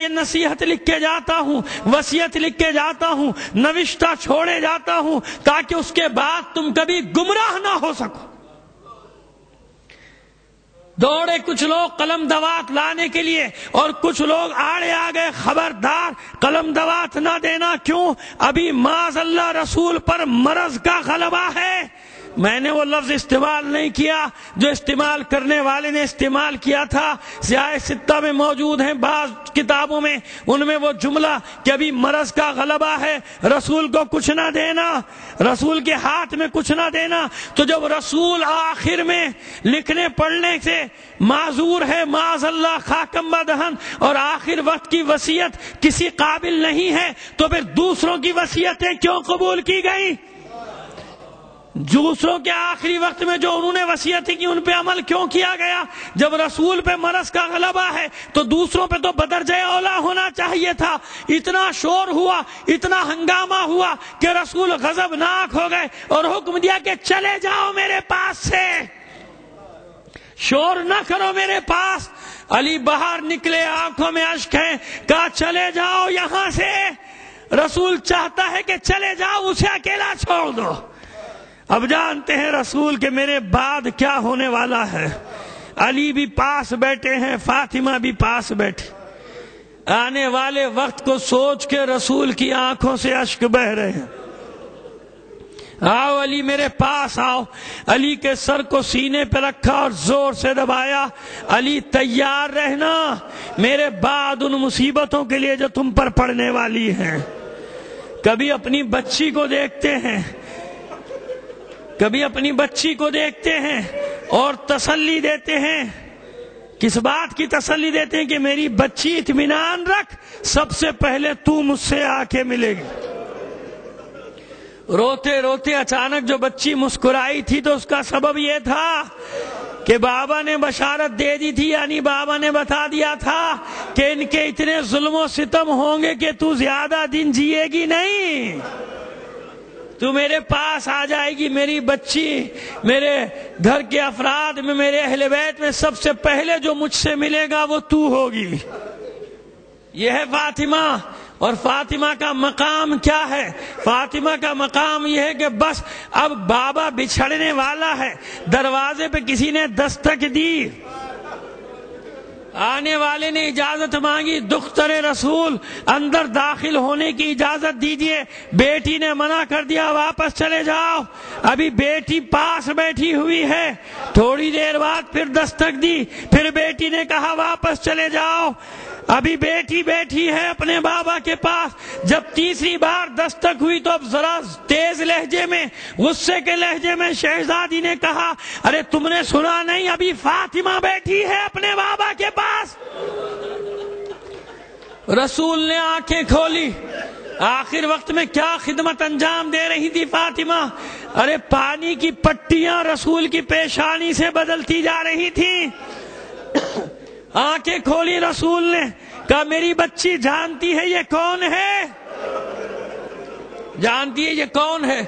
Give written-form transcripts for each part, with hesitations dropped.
یہ نصیحت لکھ کے جاتا ہوں، وصیت لکھ کے جاتا ہوں، نوشتہ چھوڑے جاتا ہوں تاکہ اس کے بعد تم کبھی گمراہ نہ ہو سکو۔ دوڑے کچھ لوگ قلم دوات لانے کے لیے اور کچھ لوگ آڑے آ گئے، خبردار قلم دوات نہ دینا۔ کیوں؟ ابھی معاذ اللہ رسول پر مرض کا غلبہ ہے۔ میں نے وہ لفظ استعمال نہیں کیا جو استعمال کرنے والے نے استعمال کیا تھا، سیاہ ستہ میں موجود ہیں، بعض کتابوں میں، ان میں وہ جملہ کہ ابھی مرض کا غلبہ ہے، رسول کو کچھ نہ دینا، رسول کے ہاتھ میں کچھ نہ دینا۔ تو جب رسول آخر میں لکھنے پڑھنے سے معذور ہے، معاذ اللہ خاکم بدہن، اور آخر وقت کی وصیت کسی قابل نہیں ہے، تو پھر دوسروں کی وصیتیں کیوں قبول کی گئیں؟ دوسروں کے آخری وقت میں جو انہوں نے وصیتیں کی ان پہ عمل کیوں کیا گیا؟ جب رسول پہ مرض کا غلبہ ہے تو دوسروں پہ تو بدرجہ اولا ہونا چاہیے تھا۔ اتنا شور ہوا، اتنا ہنگامہ ہوا کہ رسول غضبناک ہو گئے اور حکم دیا کہ چلے جاؤ میرے پاس سے، شور نہ کرو میرے پاس۔ علی باہر نکلے، آنکھوں میں اشک ہیں، کہا چلے جاؤ یہاں سے۔ رسول چاہتا ہے کہ چلے جاؤ، اسے اکیلا چھوڑ دو۔ اب جانتے ہیں رسول کے میرے بعد کیا ہونے والا ہے۔ علی بھی پاس بیٹھے ہیں، فاطمہ بھی پاس بیٹھی، آنے والے وقت کو سوچ کے رسول کی آنکھوں سے اشک بہ رہے ہیں۔ آؤ علی میرے پاس آؤ۔ علی کے سر کو سینے پہ رکھا اور زور سے دبایا، علی تیار رہنا میرے بعد ان مصیبتوں کے لیے جو تم پر پڑنے والی ہیں۔ کبھی اپنی بچی کو دیکھتے ہیں، کبھی اپنی بچی کو دیکھتے ہیں اور تسلی دیتے ہیں۔ کس بات کی تسلی دیتے ہیں؟ کہ میری بچی اطمینان رکھ، سب سے پہلے تو مجھ سے آ کے ملے گی۔ روتے روتے اچانک جو بچی مسکرائی تھی تو اس کا سبب یہ تھا کہ بابا نے بشارت دے دی تھی، یعنی بابا نے بتا دیا تھا کہ ان کے اتنے ظلم و ستم ہوں گے کہ تو زیادہ دن جیے گی نہیں، تو میرے پاس آ جائے گی۔ میری بچی میرے گھر کے افراد میں، میرے اہل بیت میں سب سے پہلے جو مجھ سے ملے گا وہ تو ہوگی۔ یہ ہے فاطمہ۔ اور فاطمہ کا مقام کیا ہے؟ فاطمہ کا مقام یہ ہے کہ بس اب بابا بچھڑنے والا ہے، دروازے پہ کسی نے دستک دی، آنے والے نے اجازت مانگی، دختر رسول اندر داخل ہونے کی اجازت دیجیے، بیٹی نے منع کر دیا، واپس چلے جاؤ۔ ابھی بیٹی پاس بیٹھی ہوئی ہے، تھوڑی دیر بعد پھر دستک دی، پھر بیٹی نے کہا واپس چلے جاؤ۔ ابھی بیٹی بیٹھی ہے اپنے بابا کے پاس، جب تیسری بار دستک ہوئی تو اب ذرا تیز لہجے میں، غصے کے لہجے میں شہزادی نے کہا، ارے تم نے سنا نہیں؟ ابھی فاطمہ بیٹھی ہے اپنے بابا کے پاس۔ رسول نے آنکھیں کھولی، آخر وقت میں کیا خدمت انجام دے رہی تھی فاطمہ؟ ارے پانی کی پٹیاں رسول کی پیشانی سے بدلتی جا رہی تھی۔ آنکھیں کھولی رسول نے، کہا میری بچی جانتی ہے یہ کون ہے؟ جانتی ہے یہ کون ہے؟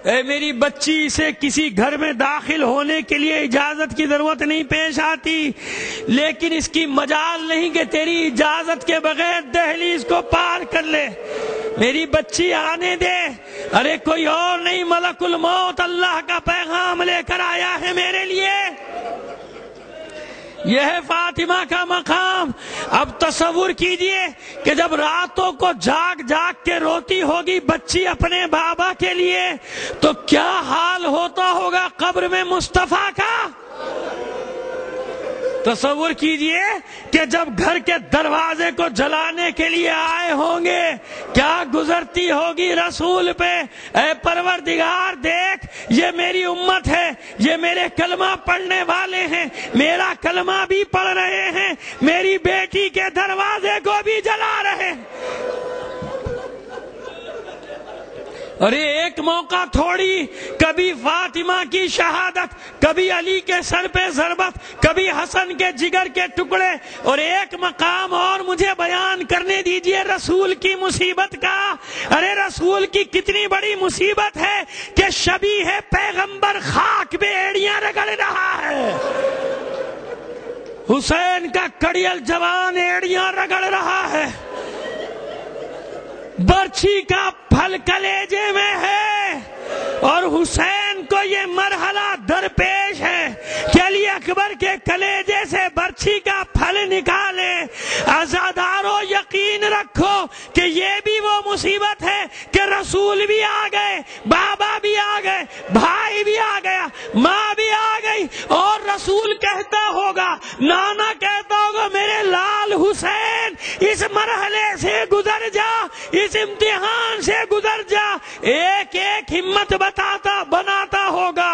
اے میری بچی سے کسی گھر میں داخل ہونے کے لیے اجازت کی ضرورت نہیں پیش آتی، لیکن اس کی مجال نہیں کہ تیری اجازت کے بغیر دہلیز کو پار کر لے۔ میری بچی آنے دے۔ ارے کوئی اور نہیں، ملک الموت اللہ کا پیغام لے کر آیا ہے میرے لیے۔ یہ ہے فاطمہ کا مقام۔ اب تصور کیجئے کہ جب راتوں کو جاگ جاگ کے روتی ہوگی بچی اپنے بابا کے لیے تو کیا حال ہوتا ہوگا قبر میں مصطفیٰ کا۔ تصور کیجئے کہ جب گھر کے دروازے کو جلانے کے لیے آئے ہوں گے کیا گزرتی ہوگی رسول پہ۔ اے پروردگار دیکھ، یہ میری امت ہے، یہ میرے کلمہ پڑھنے والے ہیں، میرا کلمہ بھی پڑھ رہے ہیں، میری بیٹی کے دروازے کو بھی جلا رہے ہیں۔ ارے ایک موقع تھوڑی، کبھی فاطمہ کی شہادت، کبھی علی کے سر پہ ضربت، کبھی حسن کے جگر کے ٹکڑے، اور ایک مقام اور مجھے بیان کرنے دیجئے رسول کی مصیبت کا۔ ارے رسول کی کتنی بڑی مصیبت ہے کہ شبیہ پیغمبر خاک پہ ایڑیاں رگڑ رہا ہے۔ حسین کا کڑیل جوان ایڑیاں رگڑ رہا ہے، برچھی کا پھل کلیجے میں ہے، اور حسین کو یہ مرحلہ درپیش ہے کہ علی اکبر کے کلیجے سے برچھی کا پھل نکالے۔ عزادارو یقین رکھو کہ یہ بھی وہ مصیبت ہے کہ رسول بھی آ گئے، بابا بھی آ گئے، بھائی بھی آ گیا، ماں بھی آ گئی، اور رسول کہتا ہوگا، نانا کہتا ہوگا، میرے لال حسین اس مرحلے سے گزر جا، اس امتحان سے گزر جا۔ ایک ایک ہمت بناتا ہوگا،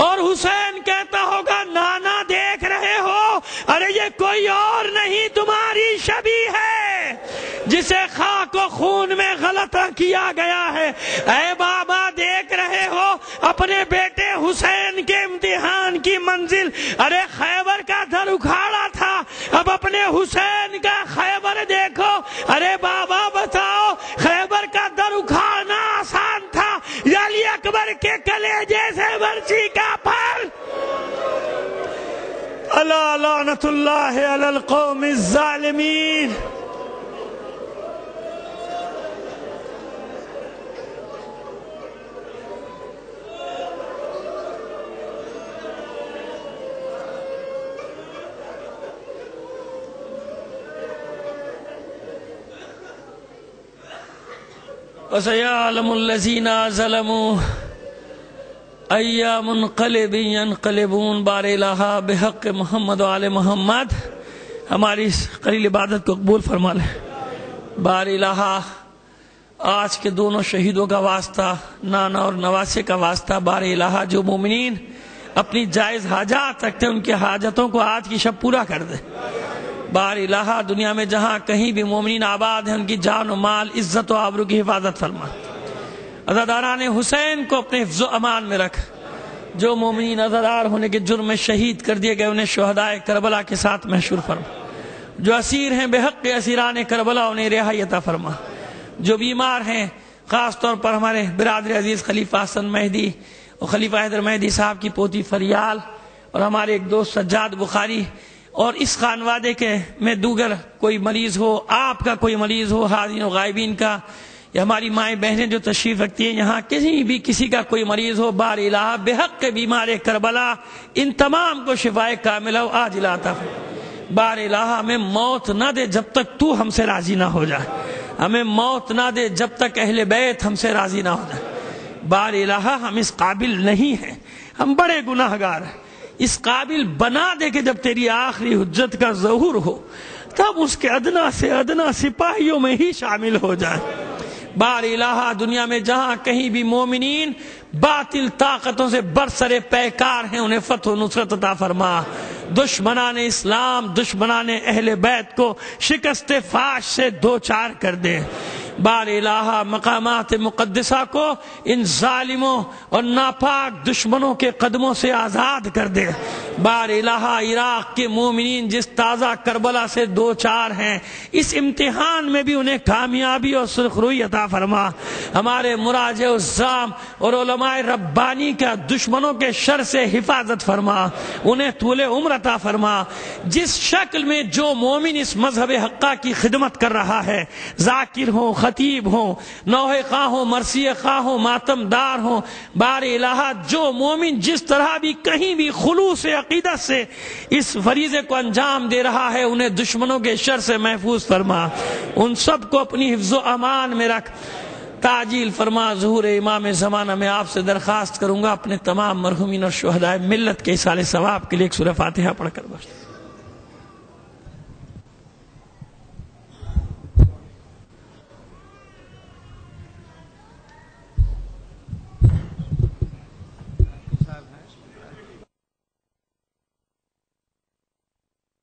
اور حسین کہتا ہوگا، نانا دیکھ رہے ہو، ارے یہ کوئی اور نہیں تمہاری شبیہ ہے جسے خاک و خون میں غلطہ کیا گیا ہے۔ اے بابا دیکھ رہے ہو اپنے بیٹے حسین کے امتحان کی منزل، ارے خیبر کا در اکھاڑا تھا، اب اپنے حسین کا خیبر دیکھو۔ ارے بابا بتاؤ خیبر کا در اکھاڑنا آسان تھا یا علی اکبر کے کلیجے سے برچھی کا پھل؟ الا لعنت اللہ علی القوم الظالمین۔ وَسَيَعْلَمُ الَّذِينَ ظَلَمُوا أَيَّ مُنْقَلِبٍ يَنْقَلِبُونَ۔ بار الہ بحق محمد و آل محمد ہماری اس قلیل عبادت کو قبول فرما لے۔ بار الہ آج کے دونوں شہیدوں کا واسطہ، نانا اور نواسے کا واسطہ، بار الہ جو مومنین اپنی جائز حاجات رکھتے ہیں ان کی حاجتوں کو آج کی شب پورا کر دے۔ بار الہ دنیا میں جہاں کہیں بھی مومنین آباد ہیں ان کی جان و مال، عزت و آبرو کی حفاظت فرما۔ عزاداران حسین کو اپنے حفظ و امان میں رکھ۔ جو مومنین عزادار ہونے کے جرم میں شہید کر دیے گئے انہیں شہدائے کربلا کے ساتھ محشور فرما۔ جو اسیر ہیں بے حق اسیران کربلا انہیں رہائی عطا فرما۔ جو بیمار ہیں خاص طور پر ہمارے برادر عزیز خلیفہ حسن مہدی اور خلیفہ حیدر مہدی صاحب کی پوتی فریال، اور ہمارے ایک دوست سجاد بخاری، اور اس خانوادے کے میں دوگر کوئی مریض ہو، آپ کا کوئی مریض ہو، حاضرین و غائبین کا، یا ہماری مائیں بہنیں جو تشریف رکھتی ہیں یہاں کسی کا کوئی مریض ہو، بار الہ بحق بیمار کربلا ان تمام کو شفائے کاملہ و عاجلہ عطا فرما۔ بار الہ ہمیں موت نہ دے جب تک تو ہم سے راضی نہ ہو جائے، ہمیں موت نہ دے جب تک اہل بیت ہم سے راضی نہ ہو جائے۔ بار الہ ہم اس قابل نہیں ہیں، ہم بڑے گناہگار ہیں، اس قابل بنا دے کہ جب تیری آخری حجت کا ظہور ہو تب اس کے ادنا سے ادنا سپاہیوں میں ہی شامل ہو جائے۔ بار الہ دنیا میں جہاں کہیں بھی مومنین باطل طاقتوں سے برسر پیکار ہیں انہیں فتح و نصرت عطا فرما۔ دشمنان اسلام، دشمنان اہل بیت کو شکست فاش سے دوچار کر دے۔ بار الہ مقامات مقدسہ کو ان ظالموں اور ناپاک دشمنوں کے قدموں سے آزاد کر دے۔ بار الہ عراق کے مومنین جس تازہ کربلا سے دوچار ہیں اس امتحان میں بھی انہیں کامیابی اور سرخروئی عطا فرما۔ ہمارے مراجع الزام اور علماء ربانی کا دشمنوں کے شر سے حفاظت فرما، انہیں طول عمر عطا فرما۔ جس شکل میں جو مومن اس مذہب حقہ کی خدمت کر رہا ہے، ذاکر ہوں، خطیب ہوں، نوحہ خواہ ہوں، مرثیہ خواہ ہوں، ماتم دار ہوں، بار الہ جو مومن جس طرح بھی کہیں بھی خلوص عقیدت سے اس فریضے کو انجام دے رہا ہے انہیں دشمنوں کے شر سے محفوظ فرما۔ ان سب کو اپنی حفظ و امان میں رکھ۔ تعجیل فرما ظہور امام زمانہ میں آپ سے درخواست کروں گا اپنے تمام مرحومین اور شہدائے ملت کے ایصال ثواب کے لیے ایک سورہ فاتحہ پڑھ کر بخش۔